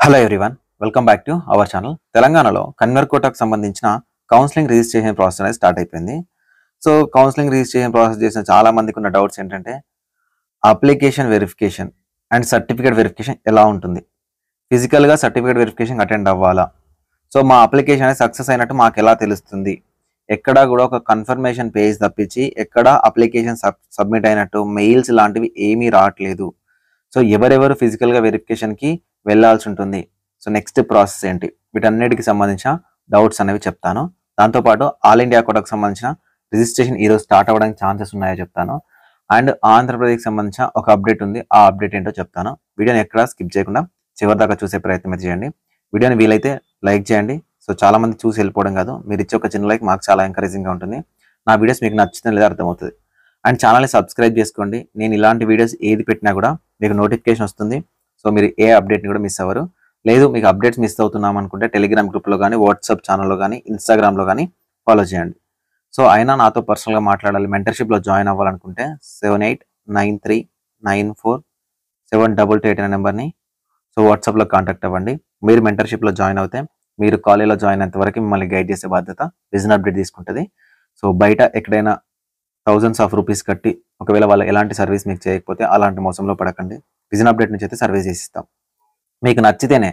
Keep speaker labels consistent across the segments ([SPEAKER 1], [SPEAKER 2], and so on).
[SPEAKER 1] Hello everyone, welcome back to our channel. తెలంగాణలో కన్వర్ కోటాకు సంబంధించిన counselling registration process అనేది start అయిపోయింది. సో కౌన్సిలింగ్ రిజిస్ట్రేషన్ ప్రాసెస్ చేసిన చాలా మందికి ఉన్న డౌట్స్ ఏంటంటే application verification and certificate verification ఎలా ఉంటుంది, ఫిజికల్గా సర్టిఫికేట్ వెరిఫికేషన్ అటెండ్ అవ్వాలా, సో మా అప్లికేషన్ అనేది సక్సెస్ అయినట్టు మాకు ఎలా తెలుస్తుంది, ఎక్కడా కూడా ఒక కన్ఫర్మేషన్ పేజ్ తప్పించి ఎక్కడ అప్లికేషన్ సబ్మిట్ అయినట్టు మెయిల్స్ లాంటివి ఏమీ రావట్లేదు. సో ఎవరెవరు ఫిజికల్గా వెరిఫికేషన్కి వెళ్ళాల్సి ఉంటుంది, సో నెక్స్ట్ ప్రాసెస్ ఏంటి, వీటన్నిటికి సంబంధించిన డౌట్స్ అనేవి చెప్తాను. దాంతోపాటు ఆల్ ఇండియా కోటాకు సంబంధించిన రిజిస్ట్రేషన్ ఈరోజు స్టార్ట్ అవ్వడానికి ఛాన్సెస్ ఉన్నాయో చెప్తాను. అండ్ ఆంధ్రప్రదేశ్కి సంబంధించిన ఒక అప్డేట్ ఉంది, ఆ అప్డేట్ ఏంటో చెప్తాను. వీడియోని ఎక్కడా స్కిప్ చేయకుండా చివరి దాకా చూసే ప్రయత్నం అయితే చేయండి. వీడియోని వీలైతే లైక్ చేయండి. సో చాలా మంది చూసి వెళ్ళిపోవడం కాదు, మీరు ఇచ్చే ఒక చిన్న లైక్ మాకు చాలా ఎంకరేజింగ్గా ఉంటుంది. నా వీడియోస్ మీకు నచ్చుతుందో లేదా అర్థమవుతుంది. అండ్ ఛానల్ని సబ్స్క్రైబ్ చేసుకోండి. నేను ఇలాంటి వీడియోస్ ఏది పెట్టినా కూడా మీకు నోటిఫికేషన్ వస్తుంది. సో మీరు ఏ అప్డేట్ని కూడా మిస్ అవ్వరు. లేదు మీకు అప్డేట్స్ మిస్ అవుతున్నాం అనుకుంటే టెలిగ్రామ్ గ్రూప్లో కానీ, వాట్సాప్ ఛానల్లో కానీ, ఇన్స్టాగ్రామ్లో కానీ ఫాలో చేయండి. సో అయినా నాతో పర్సనల్గా మాట్లాడాలి, మెంటర్షిప్లో జాయిన్ అవ్వాలనుకుంటే 7893947288 అనే నెంబర్ని సో వాట్సాప్లో కాంటాక్ట్ అవ్వండి. మీరు మెంటర్షిప్లో జాయిన్ అవుతే మీరు కాలేజ్లో జాయిన్ అయ్యేంత వరకు మిమ్మల్ని గైడ్ చేసే బాధ్యత విజన్ అప్డేట్ తీసుకుంటుంది. సో బయట ఎక్కడైనా థౌజండ్స్ ఆఫ్ రూపీస్ కట్టి ఒకవేళ వాళ్ళు ఎలాంటి సర్వీస్ మీకు చేయకపోతే అలాంటి మోసంలో పడకండి. విజన్ అప్డేట్ నుంచి అయితే సర్వీస్ చేసిస్తాం. మీకు నచ్చితేనే,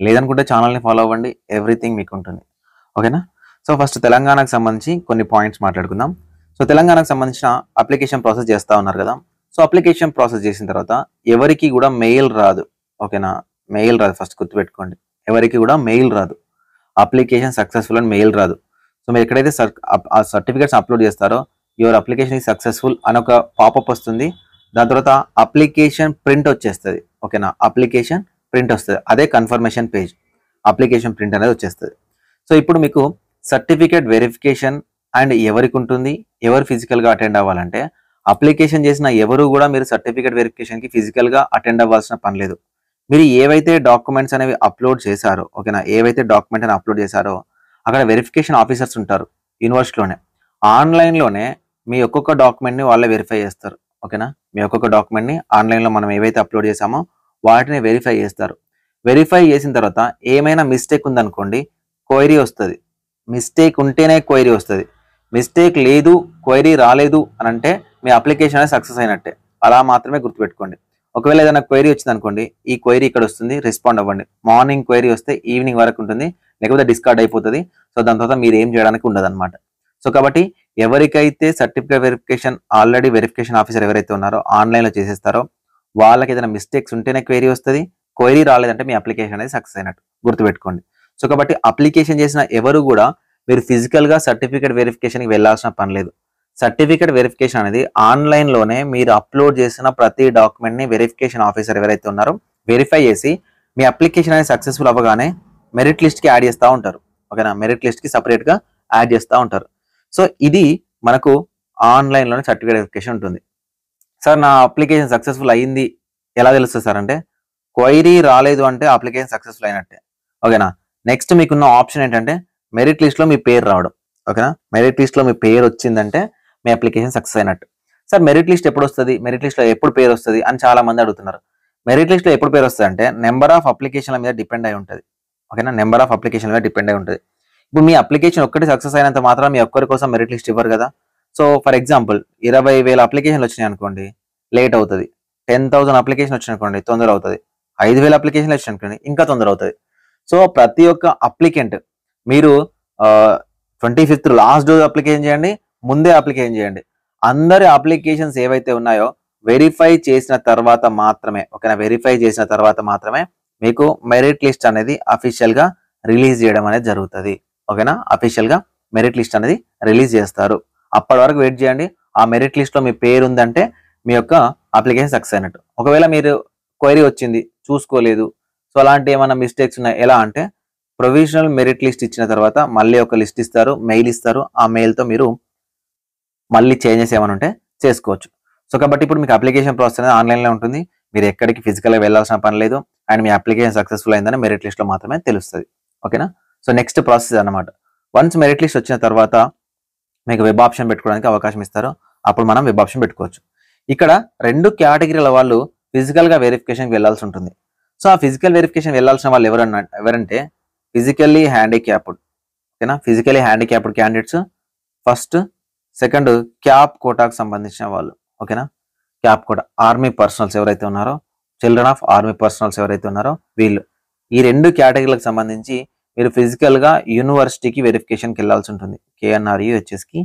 [SPEAKER 1] లేదనుకుంటే ఛానల్ని ఫాలో అవ్వండి, ఎవ్రీథింగ్ మీకు ఉంటుంది. ఓకేనా? సో ఫస్ట్ తెలంగాణకు సంబంధించి కొన్ని పాయింట్స్ మాట్లాడుకుందాం. సో తెలంగాణకు సంబంధించిన అప్లికేషన్ ప్రాసెస్ చేస్తూ ఉన్నారు కదా. సో అప్లికేషన్ ప్రాసెస్ చేసిన తర్వాత ఎవరికి కూడా మెయిల్ రాదు. ఓకేనా? మెయిల్ రాదు, ఫస్ట్ గుర్తుపెట్టుకోండి. ఎవరికి కూడా మెయిల్ రాదు, అప్లికేషన్ సక్సెస్ఫుల్ అని మెయిల్ రాదు. సో మీరు ఎక్కడైతే ఆ సర్టిఫికేట్స్ అప్లోడ్ చేస్తారో యువర్ అప్లికేషన్ ఈజ్ సక్సెస్ఫుల్ అని ఒక పాపప్ వస్తుంది. దాని తర్వాత అప్లికేషన్ ప్రింట్ వచ్చేస్తుంది. ఓకేనా? అప్లికేషన్ ప్రింట్ వస్తుంది, అదే కన్ఫర్మేషన్ పేజ్. అప్లికేషన్ ప్రింట్ అనేది వచ్చేస్తుంది. సో ఇప్పుడు మీకు సర్టిఫికేట్ వెరిఫికేషన్ అండ్ ఎవరికి ఉంటుంది, ఎవరు ఫిజికల్గా అటెండ్ అవ్వాలంటే అప్లికేషన్ చేసిన ఎవరు కూడా మీరు సర్టిఫికేట్ వెరిఫికేషన్కి ఫిజికల్గా అటెండ్ అవ్వాల్సిన పని లేదు. మీరు ఏవైతే డాక్యుమెంట్స్ అనేవి అప్లోడ్ చేశారో, ఓకేనా, ఏవైతే డాక్యుమెంట్ అని అప్లోడ్ చేశారో అక్కడ వెరిఫికేషన్ ఆఫీసర్స్ ఉంటారు యూనివర్సిటీలోనే. ఆన్లైన్లోనే మీ ఒక్కొక్క డాక్యుమెంట్ని వాళ్ళే వెరిఫై చేస్తారు. ఓకేనా? మీ ఒక్కొక్క డాక్యుమెంట్ని ఆన్లైన్లో మనం ఏవైతే అప్లోడ్ చేసామో వాటిని వెరిఫై చేస్తారు. వెరిఫై చేసిన తర్వాత ఏమైనా మిస్టేక్ ఉందనుకోండి, క్వైరీ వస్తుంది. మిస్టేక్ ఉంటేనే క్వైరీ వస్తుంది. మిస్టేక్ లేదు, క్వైరీ రాలేదు అని అంటే మీ అప్లికేషన్ అనేది సక్సెస్ అయినట్టే. అలా మాత్రమే గుర్తుపెట్టుకోండి. ఒకవేళ ఏదైనా క్వైరీ వచ్చింది అనుకోండి, ఈ క్వైరీ ఇక్కడ వస్తుంది, రెస్పాండ్ అవ్వండి. మార్నింగ్ క్వైరీ వస్తే ఈవినింగ్ వరకు ఉంటుంది, లేకపోతే డిస్కార్డ్ అయిపోతుంది. సో దాని తర్వాత మీరు ఏం చేయడానికి ఉండదు అనమాట. సో కాబట్టి ఎవరికైతే certificate verification already verification officer ఎవరైతే ఉన్నారో ఆన్లైన్లో చేసేస్తారో వాళ్ళకి ఏదైనా మిస్టేక్స్ ఉంటేనే క్వైరీ వస్తుంది. క్వైరీ రాలేదంటే మీ అప్లికేషన్ అనేది సక్సెస్ అయినట్టు గుర్తుపెట్టుకోండి. సో కాబట్టి అప్లికేషన్ చేసిన ఎవరు కూడా మీరు ఫిజికల్గా సర్టిఫికేట్ వెరిఫికేషన్కి వెళ్ళాల్సిన పని లేదు. సర్టిఫికేట్ వెరిఫికేషన్ అనేది ఆన్లైన్లోనే మీరు అప్లోడ్ చేసిన ప్రతి డాక్యుమెంట్ని వెరిఫికేషన్ ఆఫీసర్ ఎవరైతే ఉన్నారో వెరిఫై చేసి మీ అప్లికేషన్ అనేది సక్సెస్ఫుల్ అవ్వగానే మెరిట్ లిస్ట్కి యాడ్ చేస్తూ ఉంటారు. ఓకేనా? మెరిట్ లిస్ట్కి సపరేట్గా యాడ్ చేస్తూ ఉంటారు. సో ఇది మనకు ఆన్లైన్లోనే సర్టిఫికేట్ వెరిఫికేషన్ ఉంటుంది. సార్ నా అప్లికేషన్ సక్సెస్ఫుల్ అయ్యింది ఎలా తెలుస్తుంది సార్ అంటే, క్వైరీ రాలేదు అంటే అప్లికేషన్ సక్సెస్ఫుల్ అయినట్టే. ఓకేనా? నెక్స్ట్ మీకున్న ఆప్షన్ ఏంటంటే మెరిట్ లిస్ట్లో మీ పేరు రావడం. ఓకేనా? మెరిట్ లిస్ట్లో మీ పేరు వచ్చిందంటే మీ అప్లికేషన్ సక్సెస్ అయినట్టు. సార్ మెరిట్ లిస్ట్ ఎప్పుడు వస్తుంది, మెరిట్ లిస్ట్లో ఎప్పుడు పేరు వస్తుంది అని చాలా మంది అడుగుతున్నారు. మెరిట్ లిస్ట్లో ఎప్పుడు పేరు వస్తుంది అంటే నెంబర్ ఆఫ్ అప్లికేషన్ల మీద డిపెండ్ అయి ఉంటుంది. ఓకేనా? నెంబర్ ఆఫ్ అప్లికేషన్ల మీద డిపెండ్ అయి ఉంటుంది. ఇప్పుడు మీ అప్లికేషన్ ఒక్కటి సక్సెస్ అయినంత మాత్రం మీ ఒక్కరి కోసం మెరిట్ లిస్ట్ ఇవ్వరు కదా. సో ఫర్ ఎగ్జాంపుల్ 20,000 అప్లికేషన్లు వచ్చినాయి అనుకోండి, లేట్ అవుతుంది. 10,000 అప్లికేషన్ వచ్చినాయి అనుకోండి, తొందర అవుతుంది. 5,000 అప్లికేషన్లు వచ్చినాయి అనుకోండి, ఇంకా తొందర అవుతుంది. సో ప్రతి ఒక్క అప్లికెంట్ మీరు 25th లాస్ట్ డోస్ అప్లికేషన్ చేయండి, ముందే అప్లికేషన్ చేయండి. అందరి అప్లికేషన్స్ ఏవైతే ఉన్నాయో వెరిఫై చేసిన తర్వాత మాత్రమే, ఓకేనా, వెరిఫై చేసిన తర్వాత మాత్రమే మీకు మెరిట్ లిస్ట్ అనేది అఫీషియల్గా రిలీజ్ చేయడం అనేది జరుగుతుంది. ఓకేనా? అఫీషియల్గా మెరిట్ లిస్ట్ అనేది రిలీజ్ చేస్తారు. అప్పటి వరకు వెయిట్ చేయండి. ఆ మెరిట్ లిస్ట్లో మీ పేరు ఉందంటే మీ యొక్క అప్లికేషన్ సక్సెస్ అయినట్టు. ఒకవేళ మీరు క్వైరీ వచ్చింది చూసుకోలేదు, సో అలాంటి ఏమైనా మిస్టేక్స్ ఉన్నాయి, ఎలా అంటే ప్రొవిజనల్ మెరిట్ లిస్ట్ ఇచ్చిన తర్వాత మళ్ళీ ఒక లిస్ట్ ఇస్తారు, మెయిల్ ఇస్తారు. ఆ మెయిల్తో మీరు మళ్ళీ చేంజెస్ ఏమైనా ఉంటే చేసుకోవచ్చు. సో కాబట్టి ఇప్పుడు మీకు అప్లికేషన్ ప్రాసెస్ అనేది ఆన్లైన్లో ఉంటుంది. మీరు ఎక్కడికి ఫిజికల్గా వెళ్ళాల్సిన పని లేదు. అండ్ మీ అప్లికేషన్ సక్సెస్ఫుల్ అయిందని మెరిట్ లిస్ట్లో మాత్రమే తెలుస్తుంది. ఓకేనా? సో నెక్స్ట్ ప్రాసెస్ అన్నమాట. వన్స్ మెరిట్ లిస్ట్ వచ్చిన తర్వాత మీకు వెబ్ ఆప్షన్ పెట్టుకోవడానికి అవకాశం ఇస్తారు. అప్పుడు మనం వెబ్ ఆప్షన్ పెట్టుకోవచ్చు. ఇక్కడ 2 కేటగిరీల వాళ్ళు ఫిజికల్గా వెరిఫికేషన్కి వెళ్ళాల్సి ఉంటుంది. సో ఆ ఫిజికల్ వెరిఫికేషన్ వెళ్ళాల్సిన వాళ్ళు ఎవరంటే ఫిజికల్లీ హ్యాండిక్యాప్డ్, ఓకేనా, physically handicapped candidates first. Second CAP కోటాకు సంబంధించిన వాళ్ళు, ఓకేనా, క్యాప్ కోటా ఆర్మీ పర్సనల్స్ ఎవరైతే ఉన్నారో, చిల్డ్రన్ ఆఫ్ ఆర్మీ పర్సనల్స్ ఎవరైతే ఉన్నారో వీళ్ళు. ఈ 2 కేటగిరీలకు సంబంధించి మీరు ఫిజికల్గా యూనివర్సిటీకి వెరిఫికేషన్కి వెళ్ళాల్సి ఉంటుంది. KNRUHSకి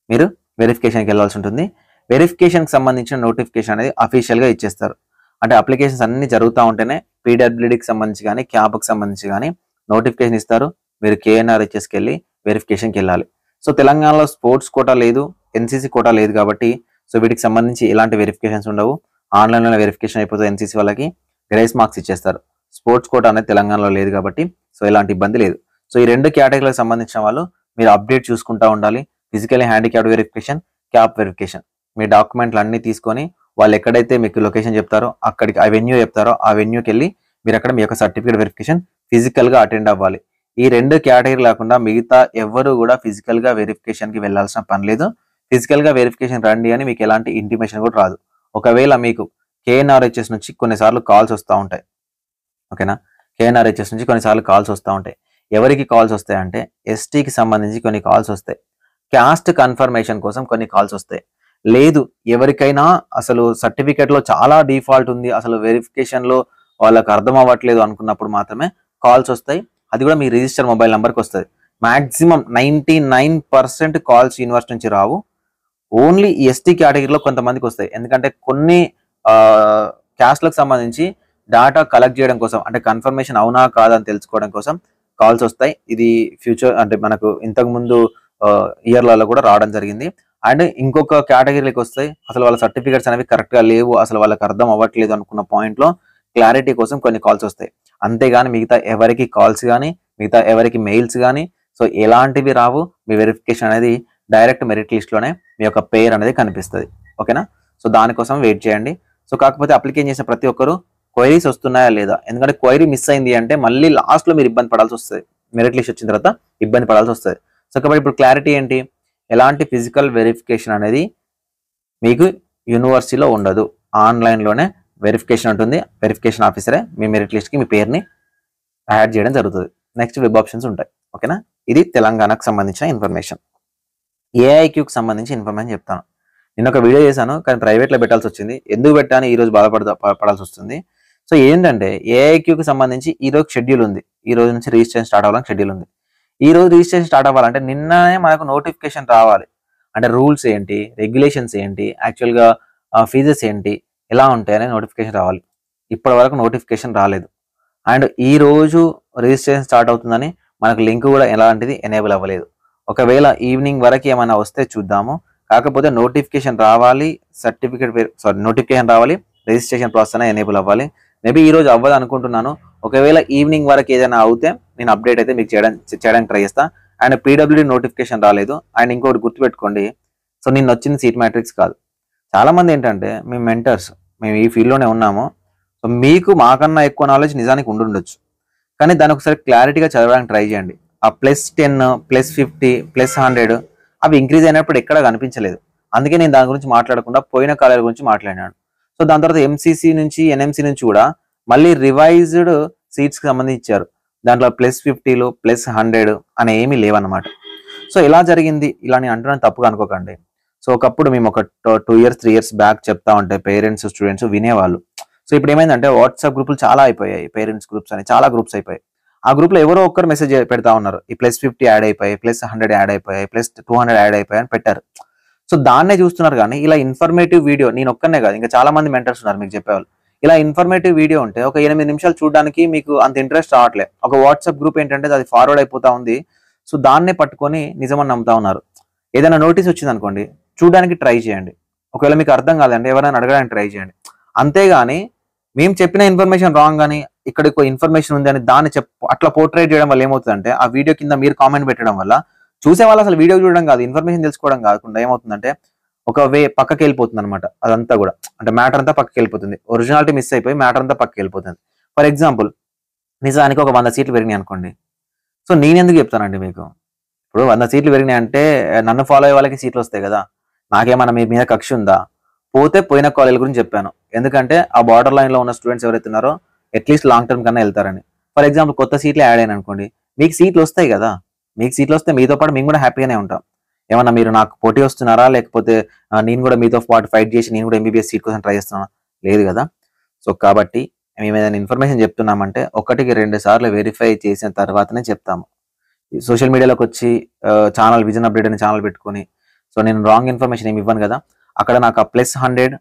[SPEAKER 1] మీరు వెరిఫికేషన్కి వెళ్ళాల్సి ఉంటుంది. వెరిఫికేషన్కి సంబంధించిన నోటిఫికేషన్ అనేది అఫీషియల్గా ఇచ్చేస్తారు. అంటే అప్లికేషన్స్ అన్ని జరుగుతూ ఉంటేనే PWDకి సంబంధించి కానీ క్యాప్కి సంబంధించి కానీ నోటిఫికేషన్ ఇస్తారు. మీరు KNRHSకి వెళ్ళి వెరిఫికేషన్కి వెళ్ళాలి. సో తెలంగాణలో స్పోర్ట్స్ కోటా లేదు, NCC కోటా లేదు కాబట్టి సో వీటికి సంబంధించి ఎలాంటి వెరిఫికేషన్స్ ఉండవు. ఆన్లైన్లో వెరిఫికేషన్ అయిపోతుంది. NCC వాళ్ళకి గ్రేస్ మార్క్స్ ఇచ్చేస్తారు. స్పోర్ట్స్ కోటా అనేది తెలంగాణలో లేదు కాబట్టి సో ఎలాంటి ఇబ్బంది లేదు. సో ఈ 2 కేటగిరీలకు సంబంధించిన వాళ్ళు మీరు అప్డేట్ చూసుకుంటూ ఉండాలి. Physically handicapped verification, CAP verification. మీ డాక్యుమెంట్లు అన్ని తీసుకొని వాళ్ళు ఎక్కడైతే మీకు లొకేషన్ చెప్తారో అక్కడికి, ఆ వెన్యూ చెప్తారో ఆ వెన్యూకి వెళ్ళి మీరు అక్కడ మీ యొక్క సర్టిఫికేట్ వెరిఫికేషన్ ఫిజికల్గా అటెండ్ అవ్వాలి. ఈ 2 కేటగిరీ లేకుండా మిగతా ఎవరు కూడా ఫిజికల్గా వెరిఫికేషన్కి వెళ్ళాల్సిన పని లేదు. ఫిజికల్గా వెరిఫికేషన్ రండి అని మీకు ఎలాంటి ఇంటిమేషన్ కూడా రాదు. ఒకవేళ మీకు KNRHS నుంచి కొన్నిసార్లు కాల్స్ వస్తూ ఉంటాయి, ఓకేనా, KNRHS నుంచి కొన్నిసార్లు కాల్స్ వస్తూ ఉంటాయి. ఎవరికి కాల్స్ వస్తాయంటే STకి సంబంధించి కొన్ని కాల్స్ వస్తాయి, క్యాస్ట్ కన్ఫర్మేషన్ కోసం కొన్ని కాల్స్ వస్తాయి. లేదు ఎవరికైనా అసలు సర్టిఫికేట్లో చాలా డిఫాల్ట్ ఉంది, అసలు వెరిఫికేషన్లో వాళ్ళకి అర్థం అవ్వట్లేదు అనుకున్నప్పుడు మాత్రమే కాల్స్ వస్తాయి. అది కూడా మీ రిజిస్టర్ మొబైల్ నెంబర్కి వస్తుంది. మ్యాక్సిమం 99% కాల్స్ యూనివర్సిటీ నుంచి రావు. ఓన్లీ ST కేటగిరీలో కొంతమందికి వస్తాయి. ఎందుకంటే కొన్ని క్యాస్ట్లకు సంబంధించి డేటా కలెక్ట్ చేయడం కోసం, అంటే కన్ఫర్మేషన్ అవునా కాదా అని తెలుసుకోవడం కోసం కాల్స్ వస్తాయి. ఇది ఫ్యూచర్ అంటే మనకు ఇంతకుముందు ఇయర్లలో కూడా రావడం జరిగింది. అండ్ ఇంకొక కేటగిరీకి వస్తాయి, అసలు వాళ్ళ సర్టిఫికేట్స్ అనేవి కరెక్ట్గా లేవు, అసలు వాళ్ళకి అర్థం అవ్వట్లేదు అనుకున్న పాయింట్లో క్లారిటీ కోసం కొన్ని కాల్స్ వస్తాయి. అంతేగాని మిగతా ఎవరికి కాల్స్ కానీ మిగతా ఎవరికి మెయిల్స్ కానీ సో ఎలాంటివి రావు. మీ వెరిఫికేషన్ అనేది డైరెక్ట్ మెరిట్ లిస్ట్లోనే మీ యొక్క పేరు అనేది కనిపిస్తుంది, ఓకేనా. సో దానికోసం వెయిట్ చేయండి. సో కాకపోతే అప్లికేషన్ చేసిన ప్రతి ఒక్కరు క్వైరీస్ వస్తున్నాయా లేదా, ఎందుకంటే క్వైరీ మిస్ అయింది అంటే మళ్ళీ లాస్ట్లో మీరు ఇబ్బంది పడాల్సి వస్తుంది. మెరిట్ లిస్ట్ వచ్చిన తర్వాత ఇబ్బంది పడాల్సి వస్తుంది. సో కాబట్టి ఇప్పుడు క్లారిటీ ఏంటి, ఎలాంటి ఫిజికల్ వెరిఫికేషన్ అనేది మీకు యూనివర్సిటీలో ఉండదు, ఆన్లైన్లోనే వెరిఫికేషన్ ఉంటుంది. వెరిఫికేషన్ ఆఫీసరే మీ మెరిట్ లిస్ట్కి మీ పేరుని యాడ్ చేయడం జరుగుతుంది. నెక్స్ట్ వెబ్ ఆప్షన్స్ ఉంటాయి, ఓకేనా. ఇది తెలంగాణకు సంబంధించిన ఇన్ఫర్మేషన్. AIQకి సంబంధించి ఇన్ఫర్మేషన్ చెప్తాను. నేను ఒక వీడియో చేశాను కానీ ప్రైవేట్లో పెట్టాల్సి వచ్చింది. ఎందుకు పెట్టాను ఈరోజు పడాల్సి వస్తుంది. సో ఏంటంటే AIQకి సంబంధించి ఈరోజు షెడ్యూల్ ఉంది. ఈ రోజు నుంచి రిజిస్ట్రేషన్ స్టార్ట్ అవ్వాలని షెడ్యూల్ ఉంది. ఈ రోజు రిజిస్ట్రేషన్ స్టార్ట్ అవ్వాలంటే నిన్ననే మనకు నోటిఫికేషన్ రావాలి. అంటే రూల్స్ ఏంటి, రెగ్యులేషన్స్ ఏంటి, యాక్చువల్గా ఫీజెస్ ఏంటి, ఎలా ఉంటాయని నోటిఫికేషన్ రావాలి. ఇప్పటి వరకు నోటిఫికేషన్ రాలేదు. అండ్ ఈ రోజు రిజిస్ట్రేషన్ స్టార్ట్ అవుతుందని మనకు లింక్ కూడా ఎలాంటిది ఎనేబుల్ అవ్వలేదు. ఒకవేళ ఈవినింగ్ వరకు ఏమైనా వస్తే చూద్దాము. కాకపోతే నోటిఫికేషన్ రావాలి, నోటిఫికేషన్ రావాలి, రిజిస్ట్రేషన్ ప్రాసెస్ అనేది ఎనేబుల్ అవ్వాలి. మేబీ ఈ రోజు అవ్వదు అనుకుంటున్నాను. ఒకవేళ ఈవినింగ్ వరకు ఏదైనా అవుతే నేను అప్డేట్ అయితే మీకు చేయడానికి ట్రై చేస్తా. అండ్ PWD నోటిఫికేషన్ రాలేదు. అండ్ ఇంకొకటి గుర్తుపెట్టుకోండి, సో నిన్న వచ్చింది సీట్ మ్యాట్రిక్స్ కాదు. చాలామంది ఏంటంటే మేము మెంటర్స్, మేము ఈ ఫీల్డ్లోనే ఉన్నాము, సో మీకు మాకన్నా ఎక్కువ నాలెడ్జ్ నిజానికి ఉండుండొచ్చు, కానీ దాని ఒకసారి క్లారిటీగా చదవడానికి ట్రై చేయండి. ఆ +10, +50, +100 అవి ఇంక్రీజ్ అయినప్పుడు ఎక్కడ కనిపించలేదు. అందుకే నేను దాని గురించి మాట్లాడకుండా పోయిన కాలేజీ గురించి మాట్లాడినాను. సో దాని తర్వాత MCC నుంచి NMC నుంచి కూడా మళ్ళీ రివైజ్డ్ సీట్స్కి సంబంధించి ఇచ్చారు. దాంట్లో +50లు +100 అనే ఏమీ లేవన్నమాట. సో ఎలా జరిగింది ఇలా నేను అంటున్నాను, తప్పుగా అనుకోకండి. సో ఒకప్పుడు మేము ఒక 2 years 3 years బ్యాక్ చెప్తా ఉంటే పేరెంట్స్ స్టూడెంట్స్ వినేవాళ్ళు. సో ఇప్పుడు ఏమైందంటే వాట్సాప్ గ్రూపులు చాలా అయిపోయాయి, పేరెంట్స్ గ్రూప్స్ అని చాలా గ్రూప్స్ అయిపోయాయి. ఆ గ్రూప్లో ఎవరో ఒక్కరు మెసేజ్ పెడతా ఉన్నారు, ఈ +50 యాడ్ అయిపోయాయి, +100 యాడ్ అయిపోయాయి, +200 యాడ్ అయిపోయాయి అని పెట్టారు. సో దాన్నే చూస్తున్నారు. కానీ ఇలా ఇన్ఫర్మేటివ్ వీడియో నేను ఒక్కనే కాదు, ఇంకా చాలా మంది మెంటర్స్ ఉన్నారు మీకు చెప్పేవాళ్ళు. ఇలా ఇన్ఫర్మేటివ్ వీడియో ఉంటే ఒక 8 నిమిషాలు చూడడానికి మీకు అంత ఇంట్రెస్ట్ రావట్లేదు. ఒక వాట్సాప్ గ్రూప్ ఏంటంటే అది ఫార్వర్డ్ అయిపోతా ఉంది. సో దాన్నే పట్టుకొని నిజమని నమ్ముతా ఉన్నారు. ఏదైనా నోటీస్ వచ్చింది అనుకోండి, చూడడానికి ట్రై చేయండి. ఒకవేళ మీకు అర్థం కాదండి ఎవరైనా అడగడానికి ట్రై చేయండి. అంతేగాని మేము చెప్పిన ఇన్ఫర్మేషన్ రాంగ్ అని ఇక్కడ ఇన్ఫర్మేషన్ ఉంది అని దాన్ని అట్లా పోర్ట్రేట్ చేయడం వల్ల ఏమవుతుందంటే ఆ వీడియో కింద మీరు కామెంట్ పెట్టడం వల్ల చూసే వాళ్ళు అసలు వీడియో చూడడం కాదు, ఇన్ఫర్మేషన్ తెలుసుకోవడం కాకుండా ఏమవుతుందంటే ఒక పక్కకి వెళ్ళిపోతుంది అనమాట. అదంతా కూడా అంటే మ్యాటర్ అంతా పక్కకి వెళ్ళిపోతుంది. ఒరిజినాలిటీ మిస్ అయిపోయి మ్యాటర్ అంతా పక్కకి వెళ్ళిపోతుంది. ఫర్ ఎగ్జాంపుల్ నిజానికి ఒక 100 సీట్లు పెరిగినాయి అనుకోండి. సో నేను ఎందుకు చెప్తానండి మీకు, ఇప్పుడు 100 సీట్లు పెరిగినాయి అంటే నన్ను ఫాలో అయ్యే వాళ్ళకి సీట్లు వస్తాయి కదా, నాకేమన్నా మీ మీద కక్ష ఉందా? పోయిన కాలేజీల గురించి చెప్పాను. ఎందుకంటే ఆ బార్డర్ లైన్లో ఉన్న స్టూడెంట్స్ ఎవరైతే ఉన్నారో అట్లీస్ట్ లాంగ్ టర్మ్ కన్నా వెళ్తారని. ఫర్ ఎగ్జాంపుల్ కొత్త సీట్లు యాడ్ అయిన అనుకోండి, మీకు సీట్లు వస్తాయి కదా, మీకు సీట్లు వస్తే మీతో పాటు మేము కూడా హ్యాపీగానే ఉంటాం. ఏమన్నా మీరు నాకు పోటీ వస్తున్నారా, లేకపోతే నేను కూడా మీతో పాటు ఫైట్ చేసి నేను కూడా ఎంబీబీఎస్ సీట్ కోసం ట్రై చేస్తున్నానా? లేదు కదా. సో కాబట్టి మేము ఏదైనా ఇన్ఫర్మేషన్ చెప్తున్నామంటే 1-2 సార్లు వెరిఫై చేసిన తర్వాతనే చెప్తాము. సోషల్ మీడియాలోకి వచ్చి ఛానల్ విజన్ అప్డేట్ అనే ఛానల్ పెట్టుకొని సో నేను రాంగ్ ఇన్ఫర్మేషన్ ఏమి ఇవ్వను కదా. అక్కడ నాకు +100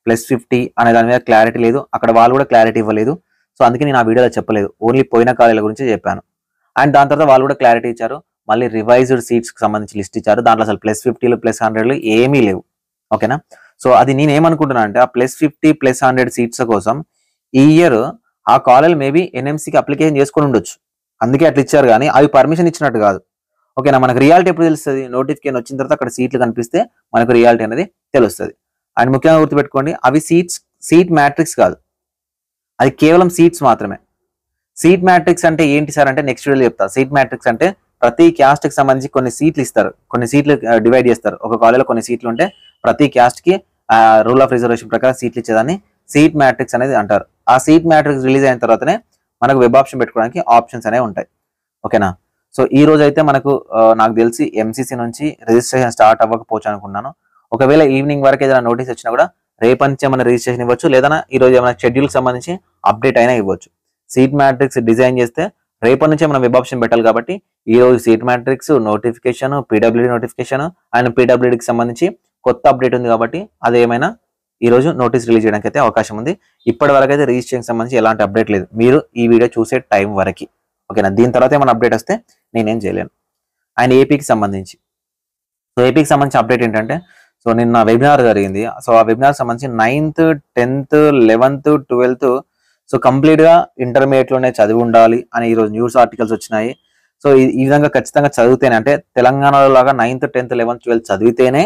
[SPEAKER 1] +50 అనే దాని మీద క్లారిటీ లేదు, అక్కడ వాళ్ళు కూడా క్లారిటీ ఇవ్వలేదు. సో అందుకే నేను ఆ వీడియోలో చెప్పలేదు, ఓన్లీ పోయిన కాలేజీల గురించి చెప్పాను. అండ్ దాని తర్వాత వాళ్ళు కూడా క్లారిటీ ఇచ్చారు, మళ్ళీ రివైజ్డ్ సీట్స్కి సంబంధించి లిస్ట్ ఇచ్చారు, దాంట్లో అసలు +50లు +100లు ఏమీ లేవు. ఓకేనా. సో అది నేను ఏమనుకుంటున్నా అంటే ఆ +50 +100 సీట్స్ కోసం ఈ ఇయర్ ఆ కాలేజ్ మేబీ ఎన్ఎంసీకి అప్లికేషన్ చేసుకొని ఉండొచ్చు, అందుకే అట్లా ఇచ్చారు, కానీ అవి పర్మిషన్ ఇచ్చినట్టు కాదు. ఓకేనా. మనకు రియాలిటీ ఎప్పుడు తెలుస్తుంది? నోటిఫికేషన్ వచ్చిన తర్వాత అక్కడ సీట్లు కనిపిస్తే మనకు రియాలిటీ అనేది తెలుస్తుంది. అండ్ ముఖ్యంగా గుర్తుపెట్టుకోండి, అవి సీట్ మ్యాట్రిక్స్ కాదు, అది కేవలం సీట్స్ మాత్రమే. సీట్ మ్యాట్రిక్స్ అంటే ఏంటి సార్ అంటే నెక్స్ట్ వీడియోలో చెప్తా. సీట్ మ్యాట్రిక్స్ అంటే ప్రతి క్యాస్ట్ కి సంబంధించి కొన్ని సీట్లు ఇస్తారు, కొన్ని సీట్లు డివైడ్ చేస్తారు. ఒక కాలేజీలో కొన్ని సీట్లు ఉంటే ప్రతి క్యాస్ట్ కి రూల్ ఆఫ్ రిజర్వేషన్ ప్రకారం సీట్లు ఇచ్చేదాన్ని సీట్ మ్యాట్రిక్స్ అనేది అంటారు. ఆ సీట్ మ్యాట్రిక్స్ రిలీజ్ అయిన తర్వాతనే మనకు వెబ్ ఆప్షన్ పెట్టుకోవడానికి ఆప్షన్స్ అనేవి ఉంటాయి. ఓకేనా. సో ఈ రోజు అయితే మనకు నాకు తెలిసి ఎంసీసీ నుంచి రిజిస్ట్రేషన్ స్టార్ట్ అవ్వకపోవచ్చు అనుకున్నాను. ఒకవేళ ఈవినింగ్ వరకు ఏదైనా నోటీస్ వచ్చినా కూడా రేపటి నుంచి ఏమైనా రిజిస్ట్రేషన్ ఇవ్వచ్చు, లేదా ఈ రోజు ఏమైనా షెడ్యూల్ సంబంధించి అప్డేట్ అయినా ఇవ్వచ్చు. సీట్ మ్యాట్రిక్స్ డిజైన్ చేస్తే రేపటి నుంచే మనం వెబ్ ఆప్షన్ పెట్టాలి కాబట్టి ఈ రోజు seat matrix notification, PWD notification and పీడబ్ల్యూడీకి సంబంధించి కొత్త అప్డేట్ ఉంది కాబట్టి అది ఏమైనా ఈ రోజు నోటీస్ రిలీజ్ చేయడానికి అయితే అవకాశం ఉంది. ఇప్పటి వరకు అయితే రిజిస్ట్రేషన్ సంబంధించి ఎలాంటి అప్డేట్ లేదు, మీరు ఈ వీడియో చూసే టైం వరకు. ఓకేనా. దీని తర్వాత ఏమైనా అప్డేట్ వస్తే నేనేం చేయలేను. అండ్ ఏపీకి సంబంధించి అప్డేట్ ఏంటంటే సో నిన్న వెబినార్ జరిగింది. సో ఆ వెబినార్ సంబంధించి 9th 10th 11th 12th so complete గా ఇంటర్మీడియట్ లోనే చదివి ఉండాలి అని ఈరోజు న్యూస్ ఆర్టికల్స్ వచ్చినాయి. సో ఈ విధంగా ఖచ్చితంగా చదివితేనే, అంటే తెలంగాణలో లాగా 9th 10th 11th 12th చదివితేనే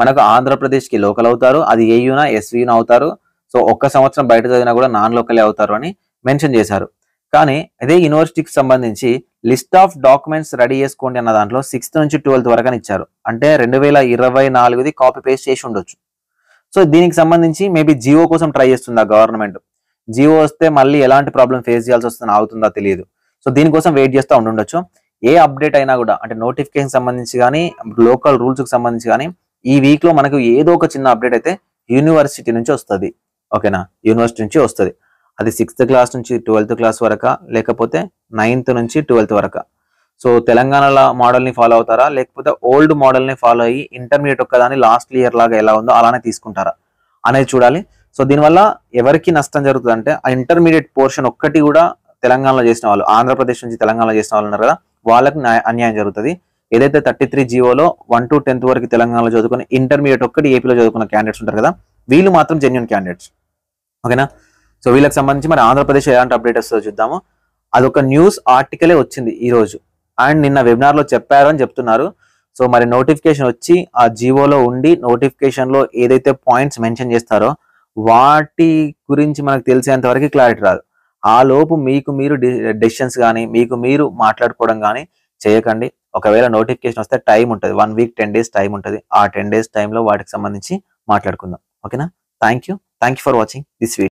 [SPEAKER 1] మనకు ఆంధ్రప్రదేశ్ కి లోకల్ అవుతారు, అది ఏయునా ఎస్వీనా అవుతారు. సో ఒక్క సంవత్సరం బయట చదివినా కూడా నాన్ లోకలే అవుతారు అని మెన్షన్ చేశారు. కానీ అదే యూనివర్సిటీకి సంబంధించి లిస్ట్ ఆఫ్ డాక్యుమెంట్స్ రెడీ చేసుకోండి అన్న దాంట్లో 6th నుంచి 12th వరకు అని ఇచ్చారు. అంటే 2024ది కాపీ పేస్ట్ చేసి ఉండొచ్చు. సో దీనికి సంబంధించి మేబీ జియో కోసం ట్రై చేస్తుందా గవర్నమెంట్, జియో వస్తే మళ్ళీ ఎలాంటి ప్రాబ్లం ఫేస్ చేయాల్సి వస్తుందో అవుతుందా తెలియదు. సో దీనికోసం వెయిట్ చేస్తూ ఉండొచ్చు. ఏ అప్డేట్ అయినా కూడా అంటే నోటిఫికేషన్ సంబంధించి కానీ లోకల్ రూల్స్కి సంబంధించి కానీ ఈ వీక్ లో మనకు ఏదో ఒక చిన్న అప్డేట్ అయితే యూనివర్సిటీ నుంచి వస్తుంది. ఓకేనా. యూనివర్సిటీ నుంచి వస్తుంది, అది 6th క్లాస్ నుంచి 12th క్లాస్ వరకా, లేకపోతే 9th నుంచి 12th వరకా. సో తెలంగాణలో మోడల్ని ఫాలో అవుతారా, లేకపోతే ఓల్డ్ మోడల్ని ఫాలో అయ్యి ఇంటర్మీడియట్ ఒక్కదాన్ని లాస్ట్ ఇయర్ లాగా ఎలా ఉందో అలానే తీసుకుంటారా అనేది చూడాలి. సో దీనివల్ల ఎవరికి నష్టం జరుగుతుంది అంటే ఆ ఇంటర్మీడియట్ పోర్షన్ ఒక్కటి కూడా తెలంగాణలో చేసిన వాళ్ళు, ఆంధ్రప్రదేశ్ నుంచి తెలంగాణలో చేసిన వాళ్ళు ఉన్నారు కదా, వాళ్ళకి అన్యాయం జరుగుతుంది. ఏదైతే 33 జీవోలో 1 to 10th వరకు తెలంగాణలో చదువుకుని ఇంటర్మీడియట్ ఒక్కటి ఏపీలో చదువుకున్న క్యాండిడేట్స్ ఉంటారు కదా, వీళ్ళు మాత్రం జెన్యూన్ క్యాండిడేట్స్. ఓకేనా. సో వీళ్ళకి సంబంధించి మరి ఆంధ్రప్రదేశ్ ఎలాంటి అప్డేట్ వస్తుందో చూద్దాము. అదొక న్యూస్ ఆర్టికలే వచ్చింది ఈ రోజు, అండ్ నిన్న వెబినార్ లో చెప్పారు అని చెప్తున్నారు. సో మరి నోటిఫికేషన్ వచ్చి ఆ జీవోలో ఉండి నోటిఫికేషన్ లో ఏదైతే పాయింట్స్ మెన్షన్ చేస్తారో వాటి గురించి మనకు తెలిసేంత వరకు క్లారిటీ రాదు. ఆ లోపు మీకు మీరు డెసిషన్స్ కానీ మీకు మీరు మాట్లాడుకోవడం కానీ చేయకండి. ఒకవేళ నోటిఫికేషన్ వస్తే టైం ఉంటుంది, 1 week 10 days టైం ఉంటుంది. ఆ 10 days టైంలో వాటికి సంబంధించి మాట్లాడుకుందాం. ఓకేనా. Thank you for watching this video.